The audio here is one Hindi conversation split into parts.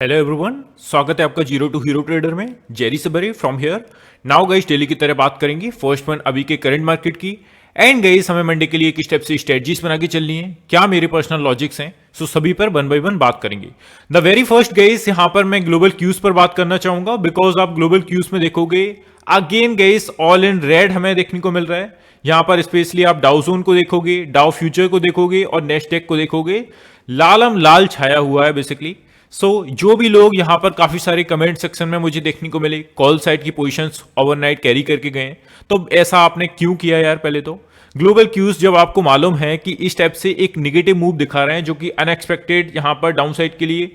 हेलो एवरीवन, स्वागत है आपका जीरो टू हीरो ट्रेडर में। जेरी सबरे from here. Now guys, daily की तरह बात करेंगे फर्स्ट वन अभी के करंट मार्केट की। एंड गाइस, हमें मंडे के लिए एक स्टेप से स्ट्रेटजीज बना के चलनी है। क्या मेरे पर्सनल लॉजिक्स हैं, सो सभी पर वन बाय वन बात करेंगे। द वेरी फर्स्ट गाइस, यहां पर मैं ग्लोबल क्यूज पर बात करना चाहूंगा, बिकॉज आप ग्लोबल क्यूज में देखोगे again guys all in red हमें देखने को मिल रहा है। यहां पर स्पेशली आप डाउ जोन को देखोगे, डाउ फ्यूचर को देखोगे और नेस्टेक को देखोगे, लालम लाल छाया हुआ है बेसिकली। जो भी लोग यहां पर काफी सारे कमेंट सेक्शन में मुझे देखने को मिले कॉल साइड की पोजीशंस ओवरनाइट कैरी करके गए, तो ऐसा आपने क्यों किया यार? पहले तो ग्लोबल क्यूज जब आपको मालूम है कि इस टाइप से एक निगेटिव मूव दिखा रहे हैं जो कि अनएक्सपेक्टेड यहां पर डाउन साइड के लिए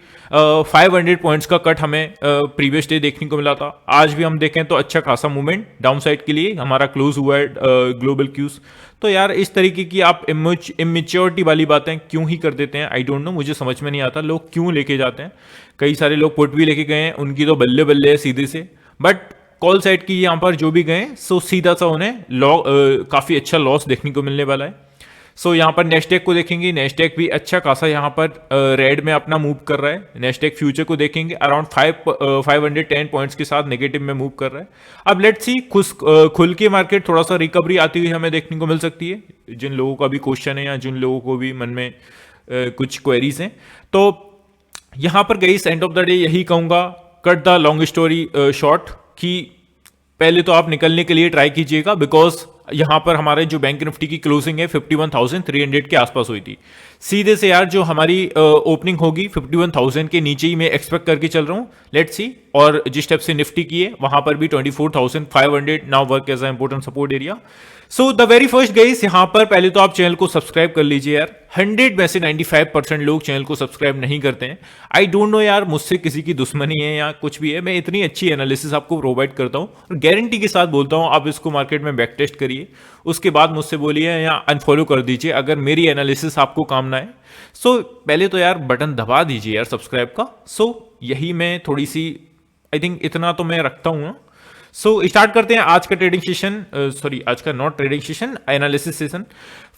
500 पॉइंट्स का कट हमें प्रीवियस डे देखने को मिला था। आज भी हम देखें तो अच्छा खासा मूवमेंट डाउन साइड के लिए हमारा क्लोज हुआ है ग्लोबल क्यूज। तो यार इस तरीके की आप इमेच्योरिटी वाली बातें क्यों ही कर देते हैं? आई डोंट नो, मुझे समझ में नहीं आता लोग क्यों लेके जाते हैं। कई सारे लोग पुट भी लेके गए हैं, उनकी तो बल्ले बल्ले है सीधे से। बट कॉल साइड की यहाँ पर जो भी गए सो सीधा सा उन्हें काफी अच्छा लॉस देखने को मिलने वाला है। यहाँ पर नेस्टेक को देखेंगे, नेस्टेक भी अच्छा खासा यहाँ पर रेड में अपना मूव कर रहा है। नेस्टेक फ्यूचर को देखेंगे अराउंड 510 पॉइंट्स के साथ नेगेटिव में मूव कर रहा है। अब लेट्स सी खुल के मार्केट थोड़ा सा रिकवरी आती हुई हमें देखने को मिल सकती है। जिन लोगों का भी क्वेश्चन है या जिन लोगों को भी मन में कुछ क्वेरीज हैं, तो यहां पर गई एंड ऑफ द डे यही कहूंगा, cut the long story short, कि पहले तो आप निकलने के लिए ट्राई कीजिएगा, बिकॉज यहां पर हमारे जो बैंक निफ्टी की क्लोजिंग है 51,300 के आसपास हुई थी। सीधे से यार जो हमारी ओपनिंग होगी 51,000 के नीचे ही मैं एक्सपेक्ट करके चल रहा हूं। Let's see. और जिस टाइप से निफ्टी की है वहां पर भी 24,500 now work as a important support area. The very first guys, यहां पर पहले तो आप चैनल को सब्सक्राइब कर लीजिए यार। 100 में से 95% लोग चैनल को सब्सक्राइब नहीं करते हैं। आई डोंट नो यार, मुझसे किसी की दुश्मनी है या कुछ भी है। मैं इतनी अच्छी एनालिसिस आपको प्रोवाइड करता हूं और गारंटी के साथ बोलता हूं, आप इसको मार्केट में बैक टेस्ट करिए, उसके बाद मुझसे बोलिए या अनफॉलो कर दीजिए अगर मेरी एनालिसिस आपको काम ना है। पहले तो यार बटन दबा दीजिए यार सब्सक्राइब का। यही मैं थोड़ी सी, आई थिंक इतना तो मैं रखता हूं। स्टार्ट करते हैं आज का ट्रेडिंग सेशन, सॉरी आज का not trading session, analysis session.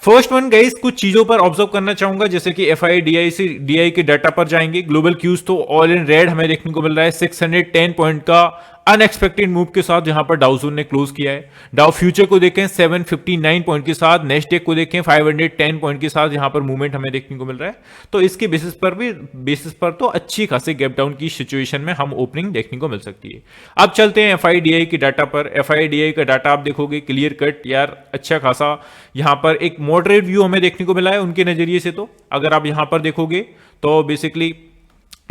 First one guys, कुछ चीजों पर ऑब्जर्व करना चाहूंगा, जैसे कि एफआई डीआई से डीआई के डाटा पर जाएंगे। ग्लोबल क्यूज तो ऑल इन रेड हमें देखने को मिल रहा है 610 पॉइंट का अनएक्सपेक्टेड मूव के साथ जहां पर डाउ जोन ने क्लोज किया है। डाउ फ्यूचर को देखें 759 पॉइंट के साथ, नेस्टेक को देखें 510 पॉइंट के साथ यहां पर मूवमेंट हमें देखने को मिल रहा है। तो इसके बेसिस पर तो अच्छी खासी गैप डाउन की सिचुएशन में हम ओपनिंग देखने को मिल सकती है। अब चलते हैं एफआईडीआई के डाटा पर। एफआईडीआई का डाटा आप देखोगे क्लियर कट यार अच्छा खासा यहां पर एक मॉडरेट व्यू हमें देखने को मिला है उनके नजरिए से। तो अगर आप यहां पर देखोगे तो बेसिकली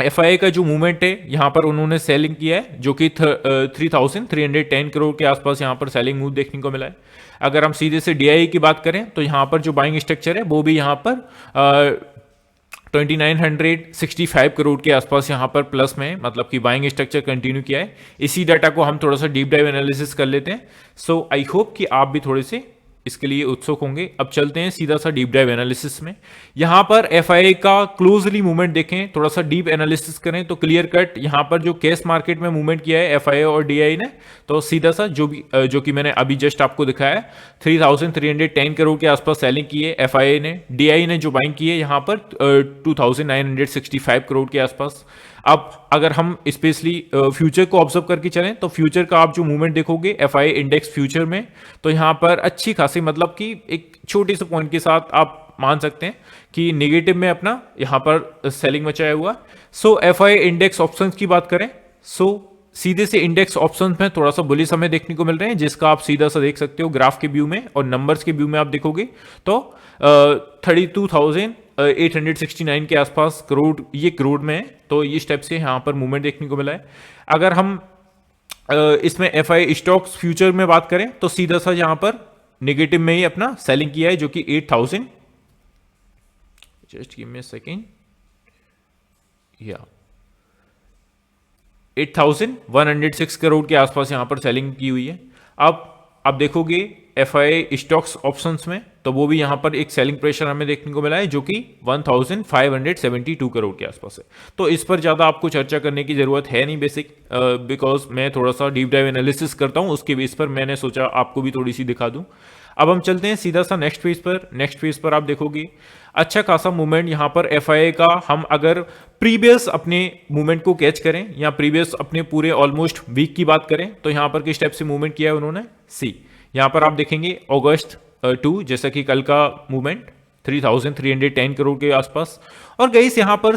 एफआईआई का जो मूवमेंट है यहां पर उन्होंने सेलिंग किया है, जो कि 3,310 करोड़ के आसपास यहां पर सेलिंग मूव देखने को मिला है। अगर हम सीधे से डीआई की बात करें तो यहां पर जो बाइंग स्ट्रक्चर है वो भी यहां पर 2,965 करोड़ के आसपास यहां पर प्लस में, मतलब कि बाइंग स्ट्रक्चर कंटिन्यू किया है। इसी डाटा को हम थोड़ा सा डीप डाइव एनालिसिस कर लेते हैं। आई होप कि आप भी थोड़े से इसके लिए उत्सुक होंगे। अब चलते हैं सीधा सा डीप डाइव एनालिसिस में। यहां पर एफआईआई का क्लोजली मूवमेंट देखें, थोड़ा सा डीप एनालिसिस करें तो क्लियर कट यहां पर जो कैश मार्केट में मूवमेंट किया है एफआईआई और डीआई ने, तो सीधा सा जो कि मैंने अभी जस्ट आपको दिखाया 3,310 करोड़ के आसपास सेलिंग की है एफआईआई ने। डीआई ने जो बाइंग की है यहां पर 2,965 करोड़ के आसपास। अब अगर हम स्पेशली फ्यूचर को ऑब्जर्व करके चलें तो फ्यूचर का आप जो मूवमेंट देखोगे एफआई इंडेक्स फ्यूचर में, तो यहां पर अच्छी खासी, मतलब कि एक छोटे से पॉइंट के साथ आप मान सकते हैं कि नेगेटिव में अपना यहां पर सेलिंग मचाया हुआ। एफआई इंडेक्स ऑप्शंस की बात करें, सीधे से इंडेक्स ऑप्शंस में थोड़ा सा बुलिश हमें देखने को मिल रहे हैं, जिसका आप सीधा सा देख सकते हो ग्राफ के व्यू में, और नंबर्स के व्यू में आप देखोगे तो 32,869 के आसपास करोड़, ये करोड़ में है। तो ये स्टेप से यहां पर मूवमेंट देखने को मिला है। अगर हम इसमें एफआई स्टॉक्स फ्यूचर में बात करें तो सीधा सा यहां पर नेगेटिव में ही अपना सेलिंग किया है, जो कि 8,000, just give me a second, या 8,106 करोड़ के आसपास यहां पर सेलिंग की हुई है। अब आप देखोगे एफआई स्टॉक्स ऑप्शंस में, तो वो भी यहाँ पर एक सेलिंग प्रेशर हमें देखने को मिला है जो कि 1572 करोड़ के आसपास है। तो इस पर ज़्यादा आपको चर्चा करने की ज़रूरत है नहीं बेसिक, बिकॉज मैं थोड़ा सा डीप डाइव एनालिसिस करता हूँ, उसके बेस पर मैंने सोचा आपको भी थोड़ी सी दिखा दूँ। अब हम चलते हैं सीधा सा नेक्स्ट पेज पर। नेक्स्ट पेज पर आप देखोगे अच्छा खासा मूवमेंट यहाँ पर एफआईए का। हम अगर प्रीवियस अपने मूवमेंट को कैच करें या प्रीवियस अपने पूरे ऑलमोस्ट वीक की बात करें तो यहाँ पर किस टाइप से मूवमेंट किया है उन्होंने, सी यहाँ पर आप देखेंगे अगस्त 2 जैसा कि कल का मूवमेंट 3310 करोड़ के आसपास। और गाइस यहाँ पर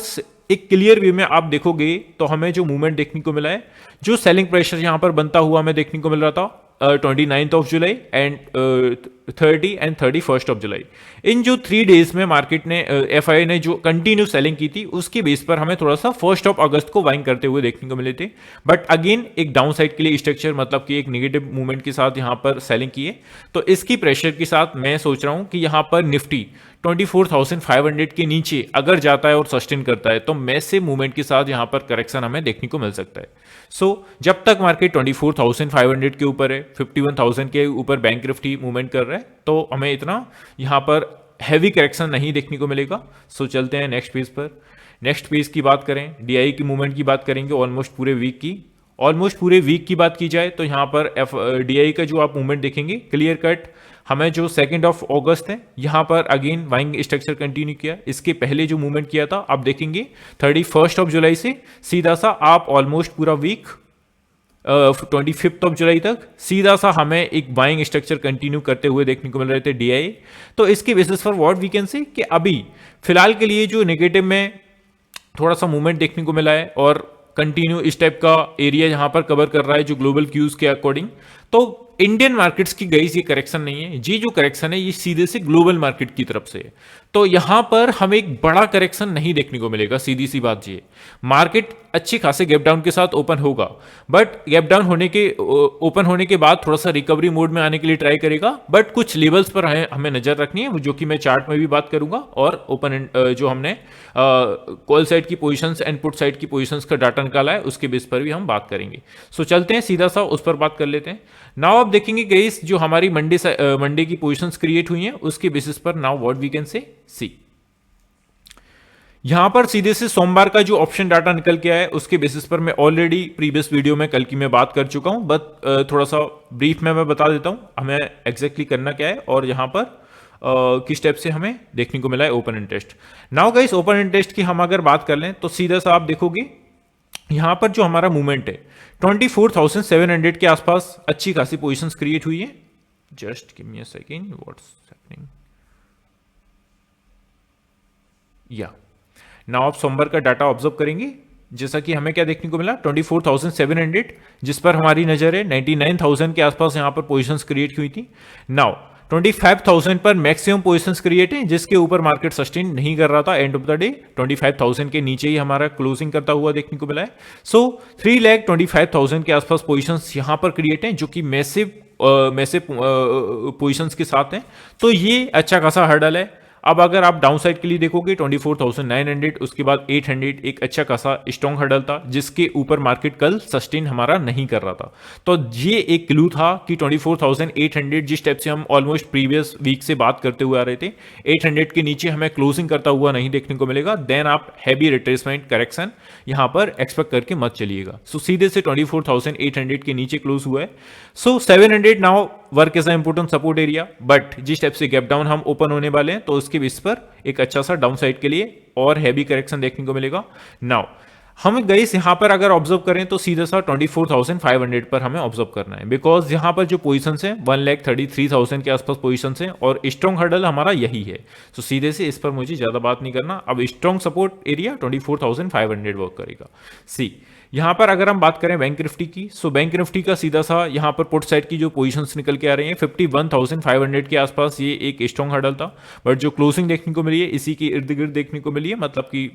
एक क्लियर वे में आप देखोगे तो हमें जो मूवमेंट देखने को मिला है, जो सेलिंग प्रेशर यहाँ पर बनता हुआ हमें देखने को मिल रहा था 29th of July and 30 and 31st of July. इन जो 3 डेज में मार्केट ने एफआईआई ने जो कंटिन्यू सेलिंग की थी उसके बेस पर हमें थोड़ा सा 1 अगस्त को बाइंग करते हुए देखने को मिले थे। बट अगेन एक डाउन साइड के लिए स्ट्रक्चर, मतलब कि एक नेगेटिव मूवमेंट के साथ यहाँ पर सेलिंग की है। तो इसकी प्रेशर के साथ मैं सोच रहा हूँ कि यहाँ पर निफ्टी 24,500 के नीचे अगर जाता है और सस्टेन करता है तो मैसिव मूवमेंट के साथ यहाँ पर करेक्शन हमें देखने को मिल सकता है। सो जब तक मार्केट 24,500 के ऊपर है, 51,000 के ऊपर बैंक निफ्टी मूवमेंट कर रहा है, तो हमें इतना यहाँ पर हैवी करेक्शन नहीं देखने को मिलेगा। सो चलते हैं नेक्स्ट पेज पर। नेक्स्ट पेज की बात करें, डीआई की मूवमेंट की बात करेंगे ऑलमोस्ट पूरे वीक की। ऑलमोस्ट पूरे वीक की बात की जाए तो यहाँ पर डीआई का जो आप मूवमेंट देखेंगे क्लियर कट, हमें जो 2 अगस्त है यहाँ पर अगेन बाइंग स्ट्रक्चर कंटिन्यू किया। इसके पहले जो मूवमेंट किया था आप देखेंगे 31 जुलाई से सीधा सा आप ऑलमोस्ट पूरा वीक 25 जुलाई तक सीधा सा हमें एक बाइंग स्ट्रक्चर कंटिन्यू करते हुए देखने को मिल रहे थे डीआई। तो इसके बेसिस पर व्हाट वी कैन से कि अभी फिलहाल के लिए जो नेगेटिव में थोड़ा सा मूवमेंट देखने को मिला है और कंटिन्यू इस टाइप का एरिया यहाँ पर कवर कर रहा है जो ग्लोबल क्यूज के अकॉर्डिंग। तो इंडियन मार्केट्स की गई ये करेक्शन नहीं है, ये जो करेक्शन है ये सीधे से ग्लोबल मार्केट की तरफ से है। तो यहाँ पर हमें एक बड़ा करेक्शन नहीं देखने को मिलेगा, सीधी सी बात ये। मार्केट अच्छी खासे गैप डाउन के साथ ओपन होगा, बट गैप डाउन ओपन होने के बाद थोड़ा सा रिकवरी मोड में आने के लिए ट्राई करेगा। बट कुछ लेवल्स पर हमें नजर रखनी है, जो कि मैं चार्ट में भी बात करूंगा, और ओपन जो हमने कॉल साइड की पोजीशंस एंड पुट साइड की पोजीशंस का डाटा निकाला है उसके बेस पर भी हम बात करेंगे। सो चलते हैं सीधा सा उस पर बात कर लेते हैं। नाउ आप देखेंगे गाइस जो हमारी मंडे की पोजीशंस क्रिएट हुई हैं उसके बेसिस पर now what we can say सी। यहां पर सीधे से सोमवार का जो ऑप्शन डाटा निकल के आया है उसके बेसिस पर मैं ऑलरेडी प्रीवियस वीडियो में कल की मैं बात कर चुका हूं, बट थोड़ा सा ब्रीफ में मैं बता देता हूं हमें एग्जैक्टली करना क्या है और यहां पर किस टाइप से हमें देखने को मिला है open interest. Now guys open interest की हम अगर बात कर लें तो सीधा सा आप देखोगे यहां पर जो हमारा मूवमेंट है 24,700 के आसपास अच्छी खासी पोजीशंस क्रिएट हुई है। Just give me a second, what's happening, या नाउ आप सोमवार का डाटा ऑब्जर्व करेंगे, जैसा कि हमें क्या देखने को मिला 24,700 जिस पर हमारी नजर है 99,000 के आसपास यहां पर पोजीशंस क्रिएट हुई थी। नाउ 25,000 पर मैक्सिमम पोजीशंस क्रिएट है जिसके ऊपर मार्केट सस्टेन नहीं कर रहा था। एंड ऑफ द डे 25,000 के नीचे ही हमारा क्लोजिंग करता हुआ देखने को मिला है। सो 3,25,000 के आसपास पोजीशंस यहां पर क्रिएट हैं जो कि मैसिव पोजीशंस के साथ हैं। तो ये अच्छा खासा हर्डल है। अब अगर आप डाउन साइड के लिए देखोगे 24,900 उसके बाद 800 एक अच्छा खासा स्ट्रॉन्ग हर्डल था जिसके ऊपर मार्केट कल सस्टेन हमारा नहीं कर रहा था। तो ये एक क्लू था कि 24,800 जिस टाइप से हम ऑलमोस्ट प्रीवियस वीक से बात करते हुए आ रहे थे 800 के नीचे हमें क्लोजिंग करता हुआ नहीं देखने को मिलेगा। देन आप हैवी रिट्रेसमेंट करेक्शन यहां पर एक्सपेक्ट करके मत चलिएगा। सो सीधे से 24,800 के नीचे क्लोज हुआ है। So 700 now work as a important support area, but जिस टाइप से गैप डाउन हम ओपन होने वाले हैं तो उसके बेस पर एक अच्छा सा डाउन साइड के लिए और हैवी करेक्शन देखने को मिलेगा। नाउ हम गए यहां पर अगर ऑब्जर्व करें तो सीधा सा 24,500 पर हमें ऑब्जर्व करना है, बिकॉज यहां पर जो पोजीशंस है 1,33,000 के आसपास पोजीशंस हैं और स्ट्रॉन्ग हर्डल हमारा यही है। तो सीधे से इस पर मुझे ज्यादा बात नहीं करना। अब स्ट्रॉन्ग सपोर्ट एरिया 24,500 वर्क करेगा। सी यहां पर अगर हम बात करें बैंक निफ्टी की, सो बैंक निफ्टी का सीधा सा यहां पर पुट साइड की जो पोजीशंस निकल के आ रही हैं 51,500 के आसपास ये एक स्ट्रॉन्ग हर्डल था, बट जो क्लोजिंग देखने को मिली है इसी के इर्द गिर्द देखने को मिली है, मतलब कि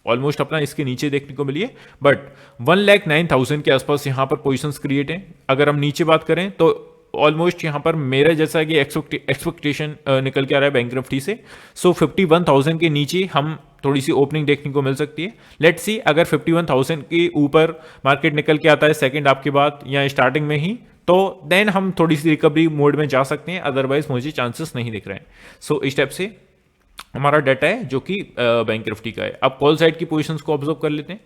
ऑलमोस्ट अपना इसके नीचे देखने को मिली है। बट 1,09,000 के आसपास यहां पर पोजीशंस क्रिएट हैं। अगर हम नीचे बात करें तो ऑलमोस्ट यहां पर मेरा जैसा कि एक्सपेक्टेशन निकल के आ रहा है बैंक निफ्टी से। सो 51,000 के नीचे हम थोड़ी सी ओपनिंग देखने को मिल सकती है। लेट्स सी अगर 51,000 के ऊपर मार्केट निकल के आता है सेकंड हाफ के बाद या स्टार्टिंग में ही तो देन हम थोड़ी सी रिकवरी मोड में जा सकते हैं, अदरवाइज मुझे चांसेस नहीं दिख रहे हैं। सो इस टाइप से हमारा डाटा है जो कि बैंक निफ्टी का है। अब कॉल साइड की पोजीशंस को ऑब्जर्व कर लेते हैं।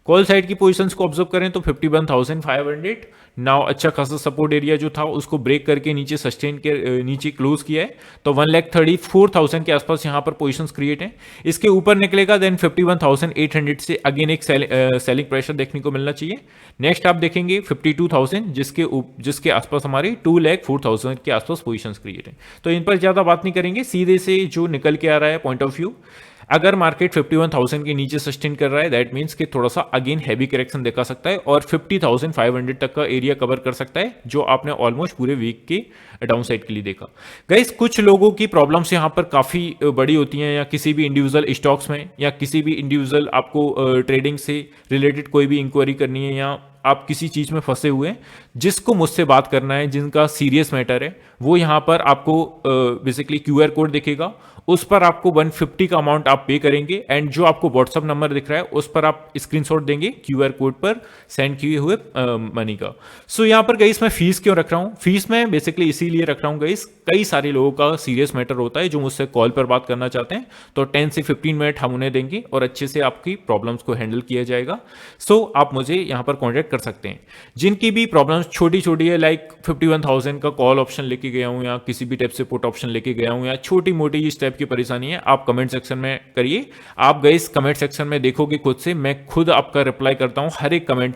कॉल साइड की पोजीशंस को ऑब्जर्व करें तो 51,500 नाउ अच्छा खासा सपोर्ट एरिया जो था उसको ब्रेक करके नीचे सस्टेन के नीचे क्लोज किया है, तो 1,34,000 के आसपास यहाँ पर पोजीशंस क्रिएट हैं। इसके ऊपर निकलेगा देन 51,800 से अगेन एक सेलिंग प्रेशर देखने को मिलना चाहिए। नेक्स्ट आप देखेंगे 52,000 जिसके आसपास हमारी 2,04,000 के आसपास पोजीशंस क्रिएट हैं। तो इन पर ज्यादा बात नहीं करेंगे, सीधे से जो निकल के आ रहा है पॉइंट ऑफ व्यू, अगर मार्केट 51,000 के नीचे सस्टेन कर रहा है दैट मींस कि थोड़ा सा अगेन हैवी करेक्शन दिखा सकता है और 50,500 तक का एरिया कवर कर सकता है, जो आपने ऑलमोस्ट पूरे वीक के डाउन साइड के लिए देखा। गाइस कुछ लोगों की प्रॉब्लम्स यहाँ पर काफ़ी बड़ी होती हैं, या किसी भी इंडिविजुअल स्टॉक्स में या किसी भी इंडिविजुअल आपको ट्रेडिंग से रिलेटेड कोई भी इंक्वायरी करनी है, या आप किसी चीज में फंसे हुए हैं जिसको मुझसे बात करना है, जिनका सीरियस मैटर है, वो यहाँ पर आपको बेसिकली क्यूआर कोड दिखेगा, उस पर आपको 150 का अमाउंट आप पे करेंगे एंड जो आपको व्हाट्सअप नंबर दिख रहा है उस पर आप स्क्रीनशॉट देंगे क्यूआर कोड पर सेंड किए हुए मनी का। सो यहाँ पर गाइस मैं फीस क्यों रख रहा हूँ? फीस मैं बेसिकली इसीलिए रख रहा हूँ गाइस, कई सारे लोगों का सीरियस मैटर होता है जो मुझसे कॉल पर बात करना चाहते हैं, तो 10 से 15 मिनट हम उन्हें देंगे और अच्छे से आपकी प्रॉब्लम्स को हैंडल किया जाएगा। सो आप मुझे यहाँ पर कॉन्टैक्ट कर सकते हैं। जिनकी भी प्रॉब्लम्स छोटी छोटी है, लाइक 51,000 का कॉल ऑप्शन लेके गया हूँ या किसी भी टाइप से पुट ऑप्शन लेके गया हूँ, या छोटी मोटी इस टाइप की परेशानी है, आप कमेंट सेक्शन में करिए। आप गाइस कमेंट सेक्शन में देखोगे खुद से, मैं खुद आपका रिप्लाई करता हूँ, हर एक कमेंट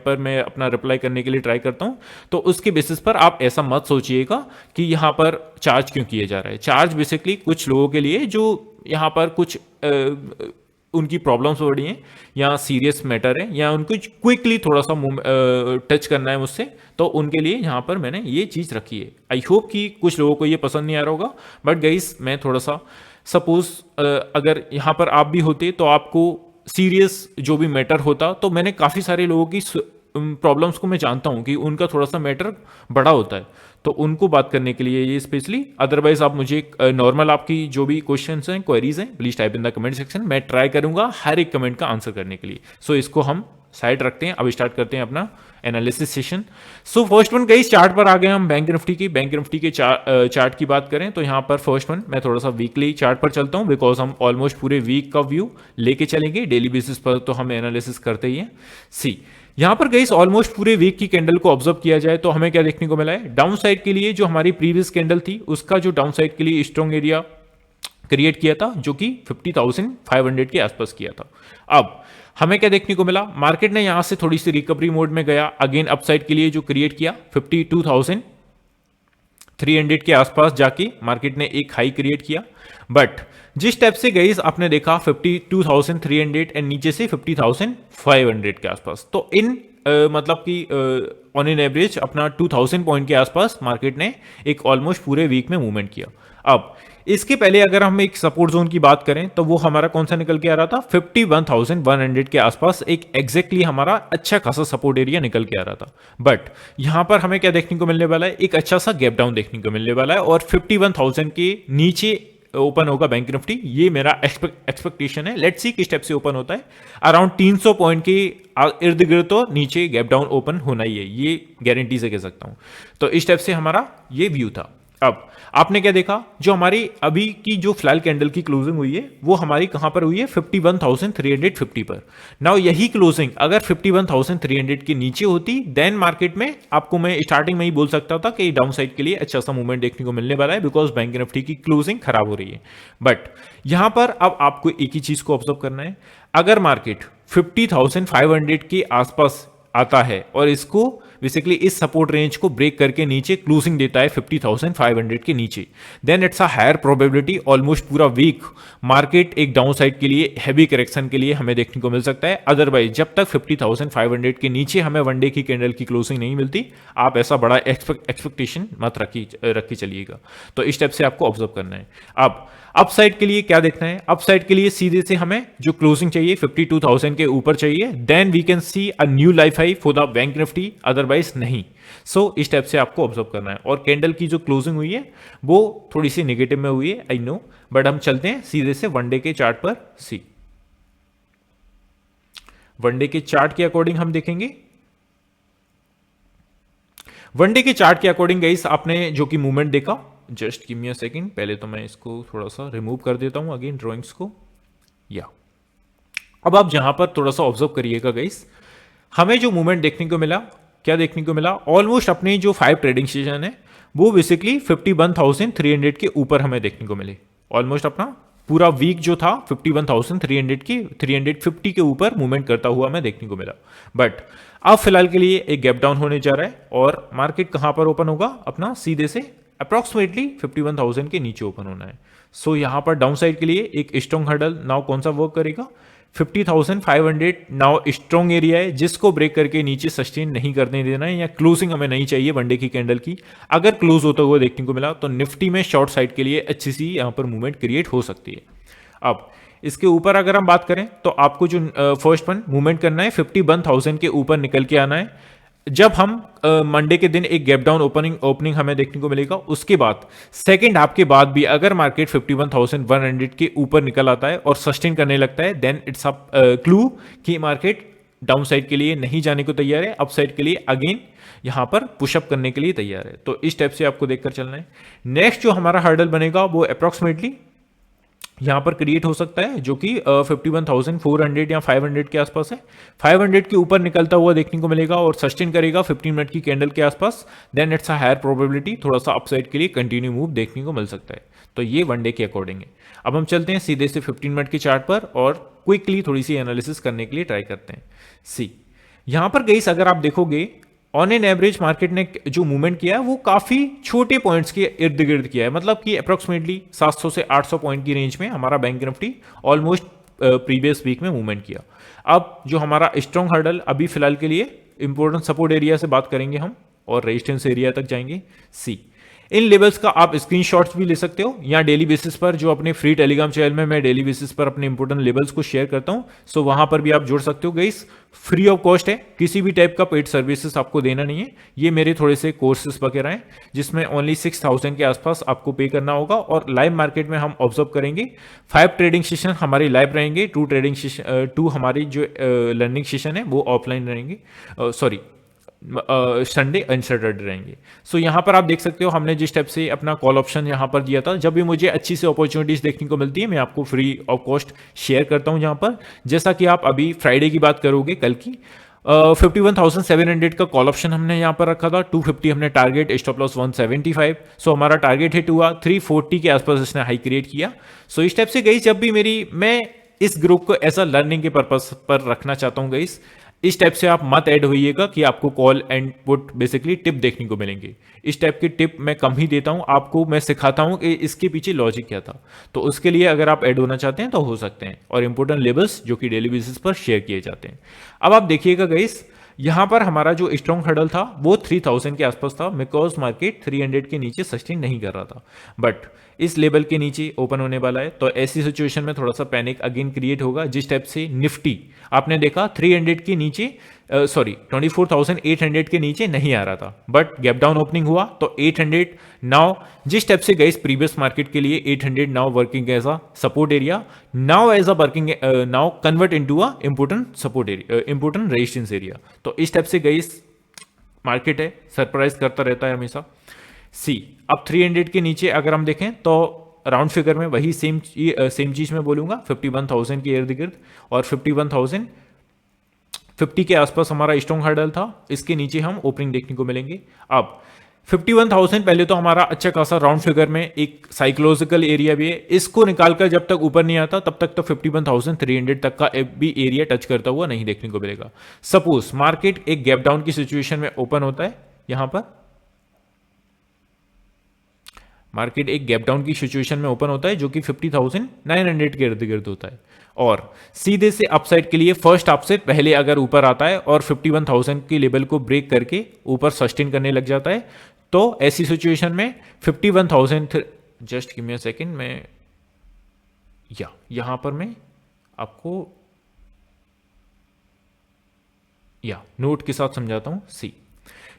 पर मैं अपना रिप्लाई करने के लिए ट्राई करता हूँ। तो उसके बेसिस पर आप ऐसा मत सोचिएगा कि यहाँ पर चार्ज क्यों किया जा रहा है। चार्ज बेसिकली कुछ लोगों के लिए जो यहाँ पर कुछ उनकी प्रॉब्लम्स हो रही हैं या सीरियस मैटर है या उनको क्विकली थोड़ा सा टच करना है मुझसे, तो उनके लिए यहाँ पर मैंने ये चीज़ रखी है। आई होप कि कुछ लोगों को ये पसंद नहीं आ रहा होगा, बट गाइस मैं थोड़ा सा सपोज अगर यहाँ पर आप भी होते तो आपको सीरियस जो भी मैटर होता, तो मैंने काफ़ी सारे लोगों की प्रॉब्लम्स को मैं जानता हूँ कि उनका थोड़ा सा मैटर बड़ा होता है, तो उनको बात करने के लिए ये स्पेशली। अदरवाइज आप मुझे नॉर्मल आपकी जो भी क्वेश्चंस हैं, क्वेरीज हैं, please type in the comment section, मैं ट्राई करूंगा हर एक कमेंट का आंसर करने के लिए। सो इसको हम साइड रखते हैं, अब स्टार्ट करते हैं अपना analysis session. So first one कई चार्ट पर आ गए हम बैंक निफ्टी के चार्ट की बात करें तो यहाँ पर फर्स्ट वन मैं थोड़ा सा वीकली चार्ट पर चलता हूँ, बिकॉज हम ऑलमोस्ट पूरे वीक का व्यू लेके चलेंगे, डेली बेसिस पर तो हम एनालिसिस करते ही हैं। सी यहां पर गाइस ऑलमोस्ट पूरे वीक की कैंडल को ऑब्जर्व किया जाए तो हमें क्या देखने को मिला है, डाउन साइड के लिए जो हमारी प्रीवियस कैंडल थी उसका जो डाउन साइड के लिए स्ट्रॉन्ग एरिया क्रिएट किया था जो कि 50,500 के आसपास किया था। अब हमें क्या देखने को मिला, मार्केट ने यहां से थोड़ी सी रिकवरी मोड में गया, अगेन अपसाइड के लिए जो क्रिएट किया 52,300 के आसपास जाके मार्केट ने एक हाई क्रिएट किया। बट जिस टाइप से गई आपने देखा 52,300 एंड नीचे से 50,500 के आसपास, तो इन मतलब कि ऑन एन एवरेज अपना 2,000 पॉइंट के आसपास मार्केट ने एक ऑलमोस्ट पूरे वीक में मूवमेंट किया। अब इसके पहले अगर हम एक सपोर्ट जोन की बात करें तो वो हमारा कौन सा निकल के आ रहा था, 51,100 के आसपास एक एग्जैक्टली हमारा अच्छा खासा सपोर्ट एरिया निकल के आ रहा था। बट यहां पर हमें क्या देखने को मिलने वाला है, एक अच्छा सा गैप डाउन देखने को मिलने वाला है और 51,000 के नीचे ओपन होगा बैंक निफ्टी, ये मेरा एक्सपेक्टेशन है। लेट्स सी किस स्टेप से ओपन होता है, अराउंड 300 पॉइंट के इर्द गिर्द तो नीचे गैप डाउन ओपन होना ही है, ये गारंटी से कह सकता हूं। तो इस स्टेप से हमारा ये व्यू था। अब आपने क्या देखा, जो हमारी अभी की जो फिलहाल कैंडल की क्लोजिंग हुई है वो हमारी कहां पर हुई है, 51,350 पर। नाउ यही क्लोजिंग अगर 51,300 के नीचे होती देन मार्केट में आपको मैं स्टार्टिंग में ही बोल सकता था कि डाउन साइड के लिए अच्छा सा मूवमेंट देखने को मिलने वाला है, बिकॉज बैंक निफ्टी की क्लोजिंग खराब हो रही है। बट यहां पर अब आपको एक ही चीज को ऑब्जर्व करना है, अगर मार्केट 50,500 के आसपास आता है और इसको बेसिकली इस सपोर्ट रेंज को ब्रेक करके नीचे क्लोजिंग देता है 50,500 के नीचे, then it's a higher probability almost पूरा वीक मार्केट एक डाउन साइड के लिए हैवी करेक्शन के लिए हमें देखने को मिल सकता है। अदरवाइज जब तक 50,500 के नीचे हमें वन डे की कैंडल की क्लोजिंग नहीं मिलती, आप ऐसा बड़ा एक्सपेक्टेशन मत रखी चलिएगा। तो इस स्टेप से आपको ऑब्जर्व करना है। अब अपसाइड के लिए क्या देखना है, अपसाइड के लिए सीधे से हमें जो क्लोजिंग चाहिए 52,000 के ऊपर चाहिए, then we can see a new life high for the bank Nifty, otherwise नहीं। सो इस टाइप से आपको ऑब्जर्व करना है। और कैंडल की जो क्लोजिंग हुई है वो थोड़ी सी नेगेटिव में हुई है, आई नो, बट हम चलते हैं सीधे से वन डे के चार्ट पर। सी वन डे के चार्ट के अकॉर्डिंग हम देखेंगे, वनडे के चार्ट के अकॉर्डिंग गाइस आपने जो कि मूवमेंट देखा, just give me a second, पहले तो मैं इसको थोड़ा सा रिमूव कर देता हूं अगेन ड्राइंग्स को। या अब आप जहां पर थोड़ा सा ऑब्जर्व करिएगा गाइस, हमें जो मूवमेंट देखने को मिला, क्या देखने को मिला, ऑलमोस्ट अपने जो 5 ट्रेडिंग सेशन है वो बेसिकली 51,300 के ऊपर हमें देखने को मिले। ऑलमोस्ट अपना पूरा वीक जो था 51,300 के 350 के ऊपर मूवमेंट करता हुआ हमें देखने को मिला। बट अब फिलहाल के लिए एक गैप डाउन होने जा रहा है और मार्केट कहां पर ओपन होगा, अपना सीधे से अप्रॉक्सीमेटली 51,000 के नीचे ओपन होना है। सो यहां पर डाउन साइड के लिए एक स्ट्रॉन्ग हर्डल नाउ कौन सा वर्क करेगा, 50,500 नाउ स्ट्रॉन्ग एरिया है जिसको ब्रेक करके नीचे सस्टेन नहीं करने देना है, या क्लोजिंग हमें नहीं चाहिए वनडे की कैंडल की। अगर क्लोज होता हुआ देखने को मिला तो निफ्टी में शॉर्ट साइड के लिए अच्छी सी यहां पर मूवमेंट क्रिएट हो सकती है। अब इसके ऊपर अगर हम बात करें तो आपको जो फर्स्ट वन मूवमेंट करना है 51,000 के ऊपर निकल के आना है। जब हम मंडे के दिन एक गैप डाउन ओपनिंग हमें देखने को मिलेगा, उसके बाद सेकंड हाफ के बाद भी अगर मार्केट 51,100 के ऊपर निकल आता है और सस्टेन करने लगता है, देन इट्स अ क्लू कि मार्केट डाउन साइड के लिए नहीं जाने को तैयार है, अप साइड के लिए अगेन यहां पर पुशअप करने के लिए तैयार है। तो इस टाइप से आपको देखकर चलना है। नेक्स्ट जो हमारा हर्डल बनेगा वो अप्रोक्सीमेटली यहां पर क्रिएट हो सकता है जो कि 51,400 या 500 के आसपास है। 500 के ऊपर निकलता हुआ देखने को मिलेगा और सस्टेन करेगा 15 मिनट की कैंडल के आसपास, then it's a higher probability थोड़ा सा अपसाइड के लिए कंटिन्यू मूव देखने को मिल सकता है। तो ये वनडे के अकॉर्डिंग है। अब हम चलते हैं सीधे से 15 मिनट के चार्ट पर और क्विकली थोड़ी सी एनालिसिस करने के लिए ट्राई करते हैं। सी यहां पर गई अगर आप देखोगे ऑन एन एवरेज मार्केट ने जो मूवमेंट किया है वो काफी छोटे पॉइंट्स के इर्द गिर्द किया है, मतलब कि अप्रोक्सीमेटली 700 से 800 पॉइंट की रेंज में हमारा bank Nifty almost previous week में मूवमेंट किया। अब जो हमारा स्ट्रॉन्ग हर्डल अभी फिलहाल के लिए इंपॉर्टेंट सपोर्ट एरिया से बात करेंगे हम और रेजिस्टेंस एरिया तक जाएंगे। सी इन लेवल्स का आप स्क्रीनशॉट्स भी ले सकते हो या डेली बेसिस पर जो अपने फ्री टेलीग्राम चैनल में मैं डेली बेसिस पर अपने इंपोर्टेंट लेवल्स को शेयर करता हूं, सो वहां पर भी आप जोड़ सकते हो। गाइस फ्री ऑफ कॉस्ट है, किसी भी टाइप का पेड सर्विसेज आपको देना नहीं है। ये मेरे थोड़े से कोर्सेज वगैरह हैं जिसमें ओनली 6,000 के आसपास आपको पे करना होगा और लाइव मार्केट में हम ऑब्जर्व करेंगे। 5 ट्रेडिंग सेशन हमारे लाइव रहेंगे, 2 हमारी जो लर्निंग सेशन है वो ऑफलाइन रहेंगे, सॉरी संडे एंड सैटरडे रहेंगे। सो यहाँ पर आप देख सकते हो हमने जिस टाइप से अपना कॉल ऑप्शन यहाँ पर दिया था, जब भी मुझे अच्छी सी अपॉर्चुनिटीज देखने को मिलती है मैं आपको फ्री ऑफ कॉस्ट शेयर करता हूँ। यहाँ पर जैसा कि आप अभी फ्राइडे की बात करोगे कल की 51,700 का कॉल ऑप्शन हमने यहाँ पर रखा था, 250 हमने टारगेट, स्टॉप लॉस 175। सो हमारा टारगेट हिट हुआ, 340 के आसपास इसने हाई क्रिएट किया। सो इस टाइप से गई जब भी मैं इस ग्रुप को ऐसा लर्निंग के पर्पस पर रखना चाहता हूँ गाइस, इस टाइप से आप मत ऐड होइएगा कि आपको call and put basically tip देखने को मिलेंगे। इस टाइप की टिप मैं कम ही देता हूं आपको, मैं सिखाता हूं कि इसके पीछे लॉजिक क्या था। तो उसके लिए अगर आप ऐड होना चाहते हैं तो हो सकते हैं, और इंपोर्टेंट लेवल्स जो कि डेली बेसिस पर शेयर किए जाते हैं। अब आप देखिएगा गाइस यहां पर हमारा जो स्ट्रॉन्ग हर्डल था वो 3,000 के आसपास था, बिकॉज मार्केट 300 के नीचे सस्टेन नहीं कर रहा था, बट इस लेवल के नीचे ओपन होने वाला है। तो ऐसी सिचुएशन में थोड़ा सा पैनिक अगेन क्रिएट होगा। जिस टाइप से निफ्टी आपने देखा 300 के नीचे, सॉरी 24,800 के नीचे नहीं आ रहा था, बट गैप डाउन ओपनिंग हुआ तो 800 नाउ जिस टाइप से गई प्रीवियस मार्केट के लिए 800 now working as a support area, now as a working, now convert into a important support area, important resistance area. तो इस टाइप से गई मार्केट है, सरप्राइज करता रहता है हमेशा। सी अब 300 के नीचे अगर हम देखें तो राउंड फिगर में वही सेम चीज मैं बोलूंगा 51,000 के इर्द गिर्द, और 51,050 के आसपास हमारा स्ट्रॉन्ग हर्डल था, इसके नीचे हम ओपनिंग देखने को मिलेंगे। अब 51,000 पहले तो हमारा अच्छा खासा राउंड फिगर में एक साइकोलॉजिकल एरिया भी है, इसको निकालकर जब तक ऊपर नहीं आता तब तक तो 51,300 तक का भी एरिया टच करता हुआ नहीं देखने को मिलेगा। सपोज मार्केट एक गैप डाउन की सिचुएशन में ओपन होता है, यहां पर मार्केट एक गैप डाउन की सिचुएशन में ओपन होता है जो कि 50,900 के इर्द गिर्द होता है, और सीधे से अपसाइड के लिए फर्स्ट अपसाइड पहले अगर ऊपर आता है और 51,000 के लेवल को ब्रेक करके ऊपर सस्टेन करने लग जाता है, तो ऐसी सिचुएशन में 51,000, just give me a second, मैं यहां पर मैं आपको नोट के साथ समझाता हूं। सी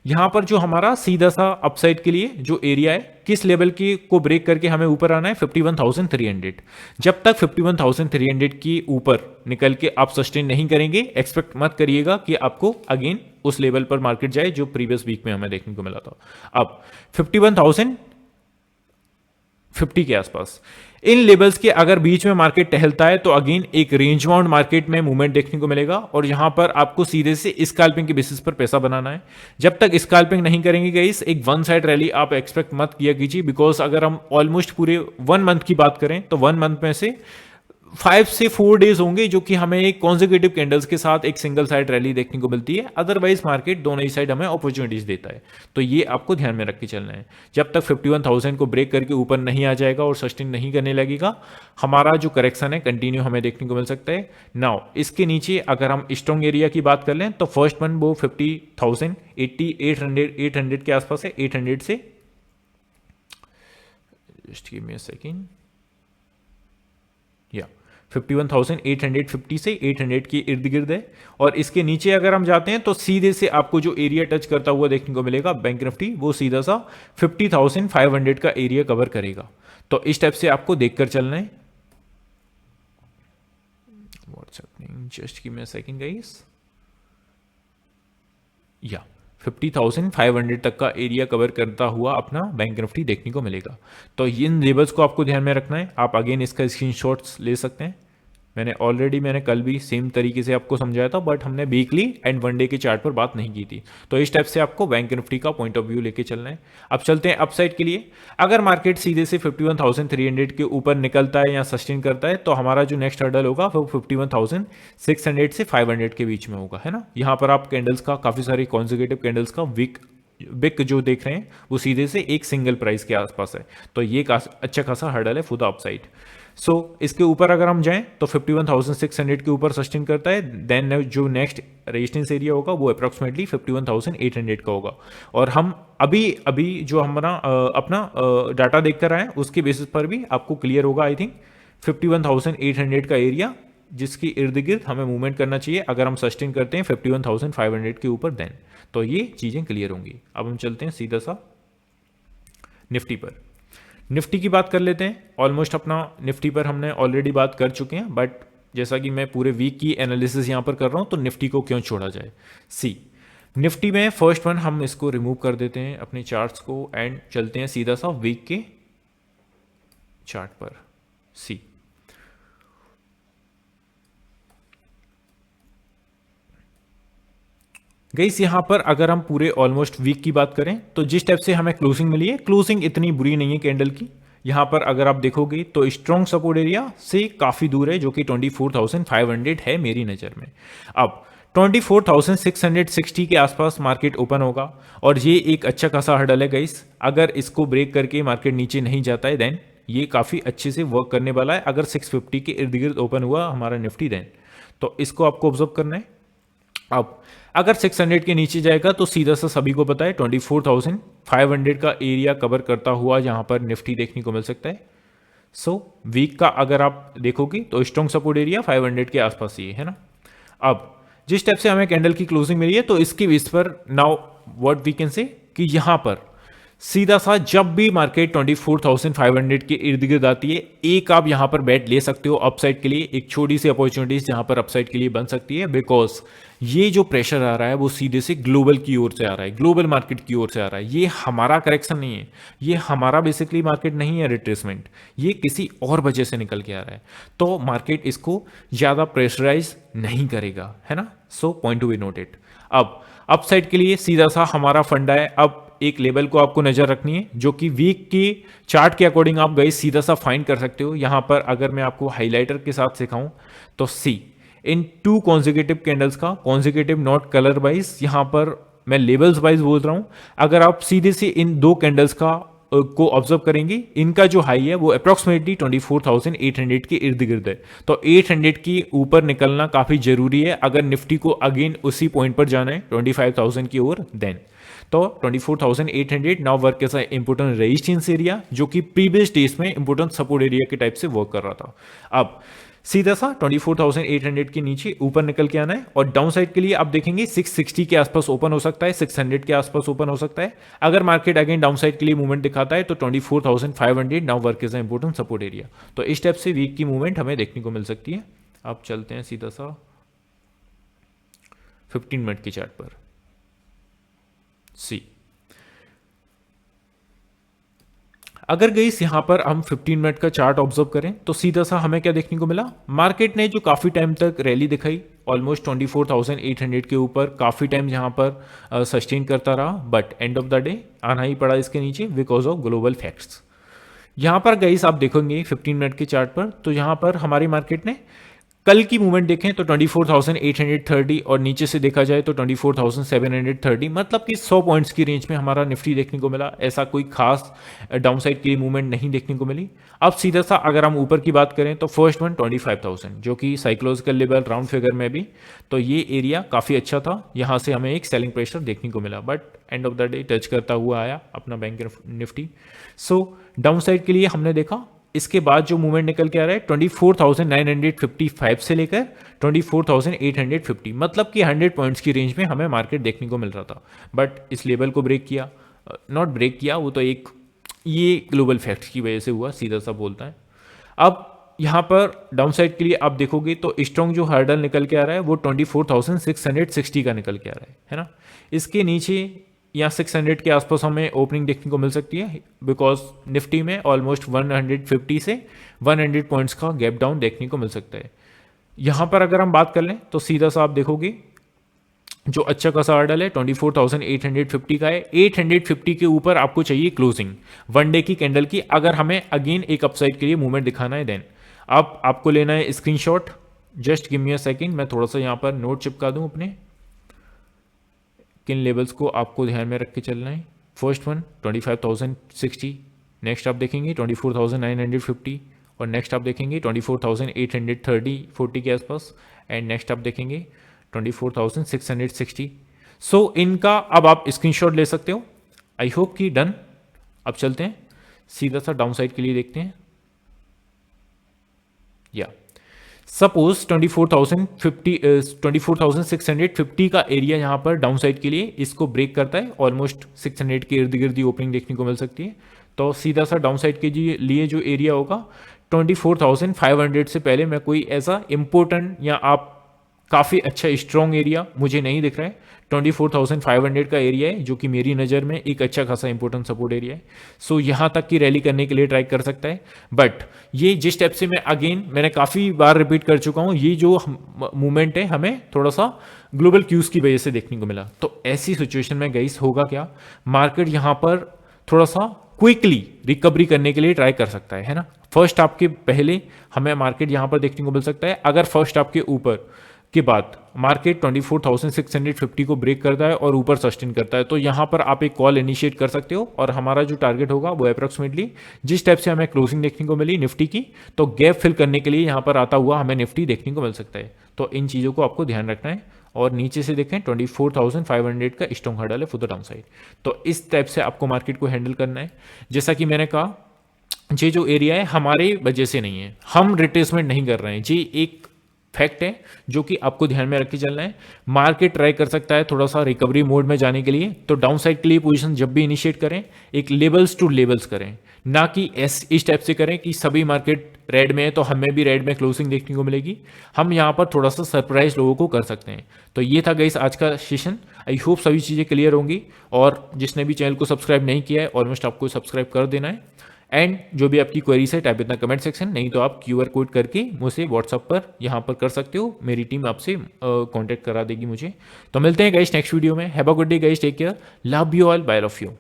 यहां पर जो हमारा सीधा सा अपसाइड के लिए जो एरिया है, किस लेवल की को ब्रेक करके हमें ऊपर आना है, 51,300। जब तक 51,300 की ऊपर निकल के आप सस्टेन नहीं करेंगे, एक्सपेक्ट मत करिएगा कि आपको अगेन उस लेवल पर मार्केट जाए जो प्रीवियस वीक में हमें देखने को मिला था। अब 51,050 के आसपास इन लेवल्स के अगर बीच में मार्केट टहलता है तो अगेन एक रेंज बाउंड मार्केट में मूवमेंट देखने को मिलेगा, और यहां पर आपको सीधे से स्कैल्पिंग के बेसिस पर पैसा बनाना है। जब तक स्कैल्पिंग नहीं करेंगे गाइस, एक वन साइड रैली आप एक्सपेक्ट मत किया कीजिए, बिकॉज अगर हम ऑलमोस्ट पूरे 1 मंथ की बात करें तो 1 मंथ में से 5 से 4 डेज होंगे जो कि हमें एक कॉन्जिक्यूटिव कैंडल्स के साथ एक सिंगल साइड रैली देखने को मिलती है। अदरवाइज मार्केट दोनों ही साइड हमें अपॉर्चुनिटीज देता है, तो ये आपको ध्यान में रख के चलना है। जब तक 51,000 को ब्रेक करके ऊपर नहीं आ जाएगा और सस्टेन नहीं करने लगेगा, हमारा जो करेक्शन है कंटिन्यू हमें देखने को मिल सकता है। नाउ इसके नीचे अगर हम स्ट्रॉन्ग एरिया की बात कर लें तो फर्स्ट वन वो 50,000 800 के आसपास है। 800 से just give me a second, या 51,850 से 800 के इर्द गिर्द है। और इसके नीचे अगर हम जाते हैं तो सीधे से आपको जो एरिया टच करता हुआ देखने को मिलेगा बैंक निफ्टी, वो सीधा सा 50,500 का एरिया कवर करेगा। तो इस टाइप से आपको देखकर चलना है। What's happening, just give me a second guys, या 50,500 तक का एरिया कवर करता हुआ अपना बैंक निफ्टी देखने को मिलेगा। तो इन लेवल्स को आपको ध्यान में रखना है। आप अगेन इसका स्क्रीनशॉट्स ले सकते हैं। मैंने कल भी सेम तरीके से आपको समझाया था, बट हमने वीकली एंड वन डे के चार्ट पर बात नहीं की थी। तो इस टाइप से आपको बैंक निफ्टी का पॉइंट ऑफ व्यू लेके चलना है। अब चलते हैं अपसाइड के लिए। अगर मार्केट सीधे से 51,300 के ऊपर निकलता है या सस्टेन करता है तो हमारा जो नेक्स्ट हर्डल होगा वो 51,600 से 500 के बीच में होगा, है ना। यहाँ पर आप कैंडल्स का काफी सारी कॉन्जिक्यूटिव कैंडल्स का विक जो देख रहे हैं वो सीधे से एक सिंगल प्राइस के आसपास है। तो ये अच्छा खासा हर्डल है फॉर द अपसाइड। सो इसके ऊपर अगर हम जाएं तो 51,600 के ऊपर सस्टेन करता है, देन जो नेक्स्ट रेजिस्टेंस एरिया होगा वो अप्रॉक्सीमेटली 51,800 का होगा। और हम अभी जो हमारा अपना डाटा देखकर आए उसके बेसिस पर भी आपको क्लियर होगा आई थिंक 51,800 का एरिया जिसके इर्द गिर्द हमें मूवमेंट करना चाहिए अगर हम सस्टेन करते हैं 51,500 के ऊपर, देन तो ये चीजें क्लियर होंगी। अब हम चलते हैं सीधा सा निफ्टी पर। निफ्टी की बात कर लेते हैं। ऑलमोस्ट अपना निफ्टी पर हमने ऑलरेडी बात कर चुके हैं, बट जैसा कि मैं पूरे वीक की एनालिसिस यहां पर कर रहा हूं तो निफ्टी को क्यों छोड़ा जाए। निफ्टी में फर्स्ट वन हम इसको रिमूव कर देते हैं अपने चार्ट्स को एंड चलते हैं सीधा सा वीक के चार्ट पर। गाइस यहां पर अगर हम पूरे ऑलमोस्ट वीक की बात करें तो जिस टाइप से हमें क्लोजिंग मिली है, क्लोजिंग इतनी बुरी नहीं है कैंडल की। यहां पर अगर आप देखोगे तो स्ट्रॉन्ग सपोर्ट एरिया से काफी दूर है जो कि 24,500 है मेरी नजर में। अब 24,660 के आसपास मार्केट ओपन होगा और ये एक अच्छा खासा हर्डल है गाइस। अगर इसको ब्रेक करके मार्केट नीचे नहीं जाता है देन ये काफी अच्छे से वर्क करने वाला है। अगर 650 के इर्द गिर्द ओपन हुआ हमारा निफ्टी देन तो इसको आपको ऑब्जर्व करना है। अब अगर 600 के नीचे जाएगा तो सीधा सा सभी को पता है 24,500 का एरिया कवर करता हुआ यहां पर निफ्टी देखने को मिल सकता है। वीक का अगर आप देखोगे तो स्ट्रॉन्ग सपोर्ट एरिया 500 के आसपास ही है ना। अब जिस टाइप से हमें कैंडल की क्लोजिंग मिली है तो इसके बेस पर now what we can say कि यहां पर सीधा सा जब भी मार्केट 24,500 के इर्द गिर्द आती है एक आप यहां पर बैट ले सकते हो अपसाइड के लिए। एक छोटी सी अपॉर्चुनिटीज यहां पर अपसाइड के लिए बन सकती है, बिकॉज ये जो प्रेशर आ रहा है वो सीधे से ग्लोबल की ओर से आ रहा है, ग्लोबल मार्केट की ओर से आ रहा है। ये हमारा करेक्शन नहीं है, ये हमारा बेसिकली मार्केट नहीं है रिट्रेसमेंट, ये किसी और वजह से निकल के आ रहा है। तो मार्केट इसको ज्यादा प्रेशराइज नहीं करेगा, है ना। Point to be noted. अब अपसाइड के लिए सीधा सा हमारा फंडा है। अब एक लेवल को आपको नजर रखनी है जो कि वीक की चार्ट के अकॉर्डिंग आप गए सीधा सा फाइंड कर सकते हो। यहां पर अगर मैं आपको हाइलाइटर के साथ सिखाऊं तो इन 2 कॉन्जिक्यूटिव कैंडल्स का, कॉन्जिक्यूटिव नॉट कलर वाइज, यहां पर मैं लेवल्स वाइज बोल रहा हूं। अगर आप सीधे से इन 2 कैंडल्स का को ऑब्जर्व करेंगे, इनका जो हाई है वो अप्रॉक्सीमेटली 24,800 के इर्द गिर्द है। तो 800 के ऊपर निकलना काफी जरूरी है अगर निफ्टी को अगेन उसी पॉइंट पर जाना है 25,000 की ओर। देन तो 24,800 now work as important resistance area जो कि प्रीवियस डेज में इंपोर्टेंट सपोर्ट एरिया के टाइप से वर्क कर रहा था। अब सीधा सा 24,800 के नीचे ऊपर निकल के आना है, और डाउन साइड के लिए आप देखेंगे 660 के आसपास ओपन हो सकता है, 600 के आसपास ओपन हो सकता है। अगर मार्केट अगेन डाउन साइड के लिए मूवमेंट दिखाता है तो 24,500 now work is important support area. तो इस टाइप से वीक की मूवमेंट हमें देखने को मिल सकती है। अब चलते हैं सीधा सा 15 मिनट के चार्ट पर। सी अगर गई यहां पर हम 15 मिनट का चार्ट ऑब्जर्व करें तो सीधा सा हमें क्या देखने को मिला, मार्केट ने जो काफ़ी टाइम तक रैली दिखाई ऑलमोस्ट 24,800 के ऊपर काफ़ी टाइम यहाँ पर सस्टेन करता रहा, but end of the day आना ही पड़ा इसके नीचे बिकॉज ऑफ ग्लोबल फैक्ट्स। यहाँ पर गाइस आप देखोगे 15 मिनट के चार्ट पर, तो यहाँ पर हमारी मार्केट ने कल की मूवमेंट देखें तो 24,830 और नीचे से देखा जाए तो 24,730, मतलब कि 100 पॉइंट्स की रेंज में हमारा निफ्टी देखने को मिला। ऐसा कोई खास डाउन साइड की मूवमेंट नहीं देखने को मिली। अब सीधा सा अगर हम ऊपर की बात करें तो फर्स्ट वन 25,000 जो कि साइकोलॉजिकल लेवल राउंड फिगर में भी, तो ये एरिया काफ़ी अच्छा था, यहाँ से हमें एक सेलिंग प्रेशर देखने को मिला, but end of the day touch करता हुआ आया अपना bank Nifty. So down side के लिए हमने देखा इसके बाद जो मूवमेंट निकल के आ रहा है 24,955 से लेकर 24,850, मतलब कि 100 पॉइंट्स की रेंज में हमें मार्केट देखने को मिल रहा था, बट इस लेवल को ब्रेक किया, नॉट ब्रेक किया, वो तो एक ये ग्लोबल फैक्ट्स की वजह से हुआ, सीधा सा बोलता है। अब यहाँ पर डाउन साइड के लिए आप देखोगे तो स्ट्रॉन्ग जो हर्डल निकल के आ रहा है वो 24,660 का निकल के आ रहा है ना। इसके नीचे या 600 के आसपास हमें ओपनिंग देखने को मिल सकती है, बिकॉज निफ्टी में ऑलमोस्ट 150 से 100 पॉइंट्स का गैप डाउन देखने को मिल सकता है। यहाँ पर अगर हम बात कर लें तो सीधा सा आप देखोगे जो अच्छा खासा हर्डल है 24,850 का है। 850 के ऊपर आपको चाहिए क्लोजिंग वन डे की कैंडल की, अगर हमें अगेन एक अपसाइड के लिए मूवमेंट दिखाना है देन। अब आपको लेना है screenshot, just give me a second, मैं थोड़ा सा यहाँ पर नोट चिपका दूँ अपने, किन लेवल्स को आपको ध्यान में रख के चलना है। फर्स्ट वन 25,060, नेक्स्ट आप देखेंगे 24,950, और नेक्स्ट आप देखेंगे 24,830 40 के आसपास, एंड नेक्स्ट आप देखेंगे 24,660। सो इनका अब आप स्क्रीनशॉट ले सकते हो। आई होप कि डन। अब चलते हैं सीधा सा डाउन साइड के लिए देखते हैं। या सपोज 24,650 का एरिया यहाँ पर डाउन साइड के लिए इसको ब्रेक करता है, ऑलमोस्ट 600 के इर्द गिर्द ओपनिंग देखने को मिल सकती है। तो सीधा सा डाउन साइड के लिए जो एरिया होगा 24,500 से पहले मैं कोई ऐसा इंपॉर्टेंट या आप काफ़ी अच्छा स्ट्रॉन्ग एरिया मुझे नहीं दिख रहा है। 24,500 का एरिया है जो कि मेरी नज़र में एक अच्छा खासा इंपॉर्टेंट सपोर्ट एरिया है। सो यहाँ तक की रैली करने के लिए ट्राई कर सकता है, बट ये जिस स्टेप से मैंने काफ़ी बार रिपीट कर चुका हूँ, ये जो मूवमेंट है हमें थोड़ा सा ग्लोबल क्यूज की वजह से देखने को मिला। तो ऐसी सिचुएशन में गाइस होगा क्या, मार्केट यहाँ पर थोड़ा सा क्विकली रिकवरी करने के लिए ट्राई कर सकता है ना। फर्स्ट हाफ के पहले हमें मार्केट यहाँ पर देखने को मिल सकता है, अगर फर्स्ट हाफ के ऊपर के बाद मार्केट 24,650 को ब्रेक करता है और ऊपर सस्टेन करता है, तो यहाँ पर आप एक कॉल इनिशिएट कर सकते हो, और हमारा जो टारगेट होगा वो अप्रॉक्सीमेटली जिस टाइप से हमें क्लोजिंग देखने को मिली निफ्टी की, तो गैप फिल करने के लिए यहाँ पर आता हुआ हमें निफ्टी देखने को मिल सकता है। तो इन चीज़ों को आपको ध्यान रखना है। और नीचे से देखें 24,500 का स्ट्रॉन्ग हर्डल है फॉर द डाउन साइड, तो इस टाइप से आपको मार्केट को हैंडल करना है। जैसा कि मैंने कहा, ये जो एरिया है हमारे वजह से नहीं है, हम रिट्रेसमेंट नहीं कर रहे हैं, जी एक फैक्ट है जो कि आपको ध्यान में रख के चलना है। मार्केट ट्राई कर सकता है थोड़ा सा रिकवरी मोड में जाने के लिए, तो डाउन साइड के लिए पोजीशन जब भी इनिशिएट करें एक लेवल्स टू लेवल्स करें, ना कि इस टाइप से करें कि सभी मार्केट रेड में है तो हमें भी रेड में क्लोजिंग देखने को मिलेगी। हम यहाँ पर थोड़ा सा सरप्राइज लोगों को कर सकते हैं। तो ये था गाइस आज का सेशन। आई होप सभी चीज़ें क्लियर होंगी, और जिसने भी चैनल को सब्सक्राइब नहीं किया है ऑलमोस्ट आपको सब्सक्राइब कर देना है। एंड जो भी आपकी क्वेरीज है टाइप इतना कमेंट सेक्शन, नहीं तो आप QR कोड करके मुझे व्हाट्सअप पर यहाँ पर कर सकते हो, मेरी टीम आपसे कांटेक्ट करा देगी मुझे। तो मिलते हैं गाइस नेक्स्ट वीडियो में। Have a good day guys, take care, love you all, bye love you.